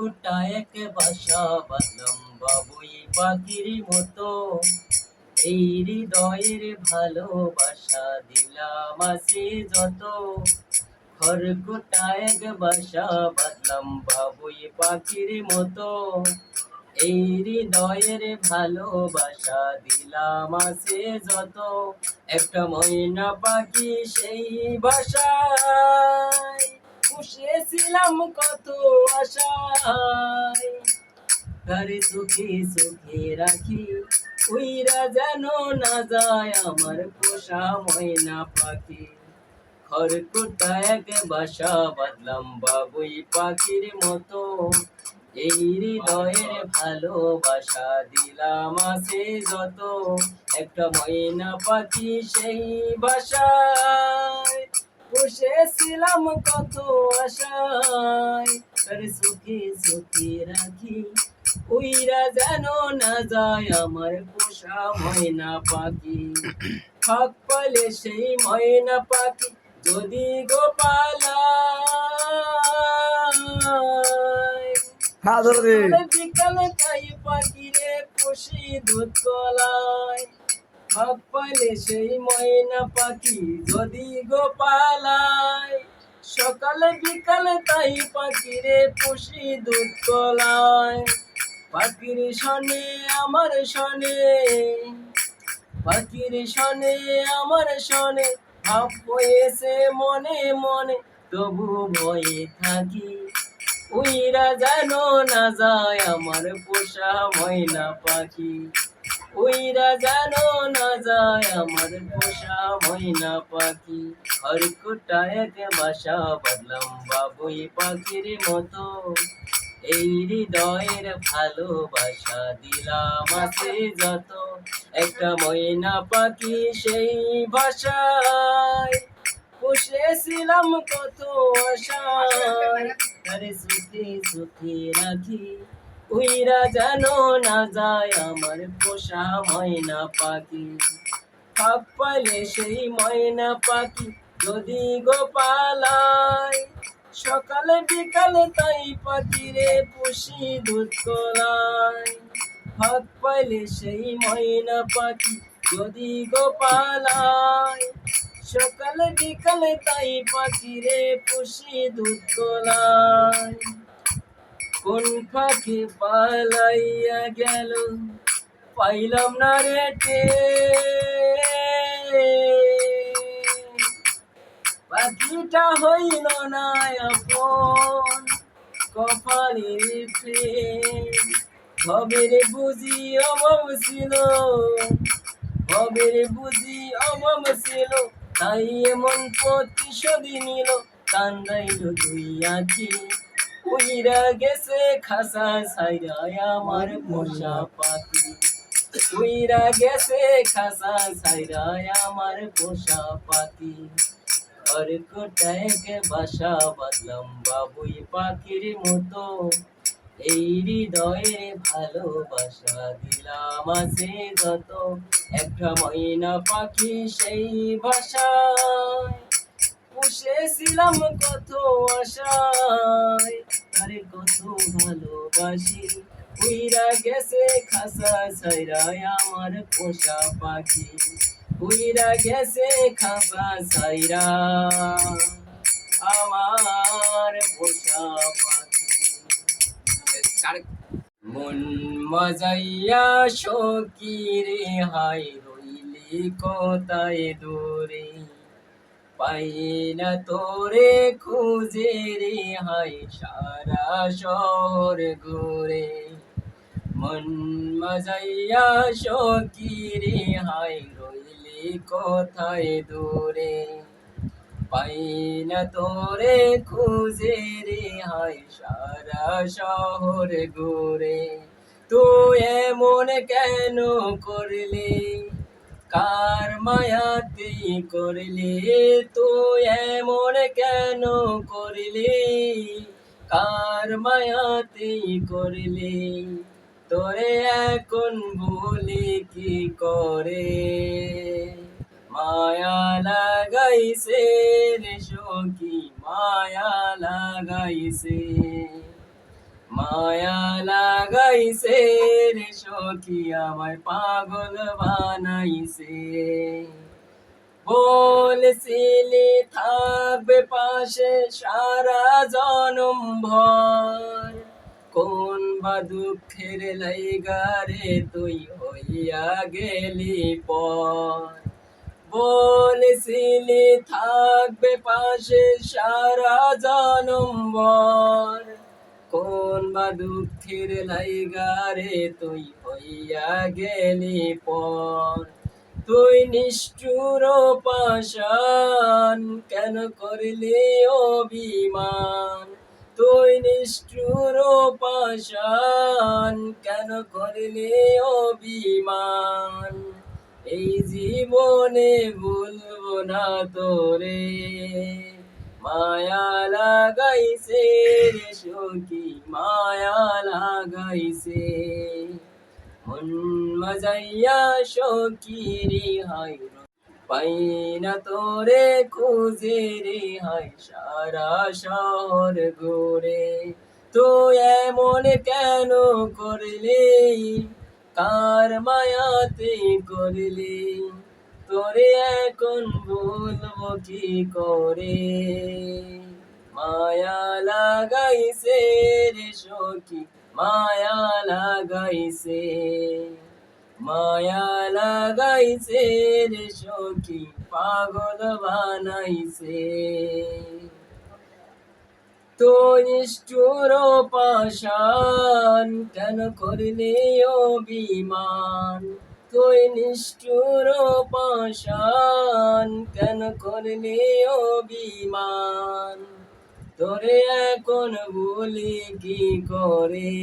খোটা এক বাসা বাঁধলাম বাবুই পাখির মতো, এই হৃদয়ের ভালোবাসা দিলাম আছে যত। খড়কুটা এক বাসা বাঁধলাম বাবুই পাখির মতো, এই হৃদয়ের ভালোবাসা দিলাম আছে যত। একটা ময়না পাখি সেই বাসায় পুষেছিলাম কত আশায়, তারে সুখে সুখে রাখি উইরা যেন না যায় আমার পোষা ময়না পাখি। খড়কুটা এক বাসা বাঁধলাম বাবুই পাখির মতো, এই হৃদয়ের ভালোবাসা দিলাম আছে যত। একটা ময়না পাখি সেই বাসায় পুষেছিলাম কত আশায়, তার সুখে সুখে রাখি উইরা যেন না যায় আমার পোষা ময়না পাখি। ফাঁক পালে সেই ময়না পাখি যদি গোপালায়, বিকালে তাই পাখিরে পুষি দুধ কলায়। ফাঁক পালে সেই ময়না পাখি যদি গোপালায়, সকালে বিকালে তাই পাখিরে পুষি দুধ কলায়। পাখির শনে আমার শনে, পাখির শনে আমার শনে, ভাব হয়েছে মনে মনে তবু ভয়ে থাকি উইরা যেন না যায় আমার পোষা ময়না পাখি। উইরা যেন না যায় আমার পোষা ময়না পাখি। খড়কুটা এক বাসা বাঁধলাম বাবুই পাখির মতো, এই হৃদয়ের ভালোবাসা দিলাম আছে যত। একটা ময়না পাখি সেই ভাষায় পুষেছিলাম কত আশায়, তারে সুখে সুখে রাখি উইরা যেন না যায় আমার পোষা ময়না পাখি। ফাঁক পাইলে সেই ময়না পাখি যদি গোপালায়, সকালে বিকালে তাই পাখিরে পুষি দুধ কলায়। ফাঁক পাইলে সেই ময়না পাখি যদি গোপালায়, সকালে বিকালে তাই পাখিরে পুষি দুধ কলায়। কোন পাখি পালাইয়া গেল পাইলাম না রে পাখিটা হইল না আপন কপালের প্রেম। ভবের বুঝি অভাব ছিল, ভবের বুঝি অভাব ছিল, তাই এমন প্রতিশোধ নিল কান্দাইল দুই আঁখি। উইরা গেছে খাসা ছাইরা আমার পোষা পাখি, উইরা গেছে খাসা ছাইরা আমার পোষা পাখি। খড়কুটা এক বাসা বাঁধলাম বাবুই পাখির মতো, এই হৃদয়ে ভালোবাসা দিলাম আছে যত। একটা ময়না পাখি সেই ভাষায় পুষেছিলাম কত আশায়, তারে কত ভালোবাসি উইরা গেছে খাসা ছাইরা আমার পোষা পাখি। উইরা গেছে খাসা ছাইরা আমার পোষা পাখি। মন মজাইয়া সকিরে হাই রইলি কোথায় দূরে, পাই না তোরে খুঁজে রে হাই সারা শহর ঘুরে। মন মজাইয়া সকিরে হাই রইলি কোথায় দূরে, পাই না তোরে খুঁজে রে হাই সারা শহর ঘুরে। তুই এমন কেন করলি, কার মায়াতে করলি, তুই এমন কেন করলি, কার মায়াতে করলি। তোরে এখন বলি কি করে, মায়া লাগাইছে রে সখী মায়া লাগাইছে, মায়া লাগাইছে রে সখী আমায় পাগল বানাইছে বলছিলি থাকবে পাশে সারা জনম ভর কোন বা দুঃখের লাইগারে তুই হইয়া গেলি পর বলছিলি থাকবে পাশে সারা জনম ভর কোন বা দুঃখের লাইগারে তুই হইয়া গেলি পর তুই নিষ্ঠুর পাষাণ কেন করলি অভিমান তুই নিষ্ঠুর পাষাণ কেন করলি অভিমান এই জীবনে ভুলবো না তোরে মায়া লাগাইছে রে সখী মায়া লাগাইছে মন মজাইয়া সখী রে হাই পাই না তোরে খুঁজে রে হাই সারা শহর ঘুরে তুই এমন কেন করলি কার মায়াতে করলি তোরে এখন বলবো কি করে মায়া লাগাইছে রে সখী মায়া লাগাইছে মায়া লাগাইছে রে সখী পাগল বানাইছে তুই নিষ্ঠুর পাষাণ কেন করলি অভিমান তুই নিষ্ঠুর পাষাণ কেন করলি অভিমান তোরে এখন ভুলি কি করে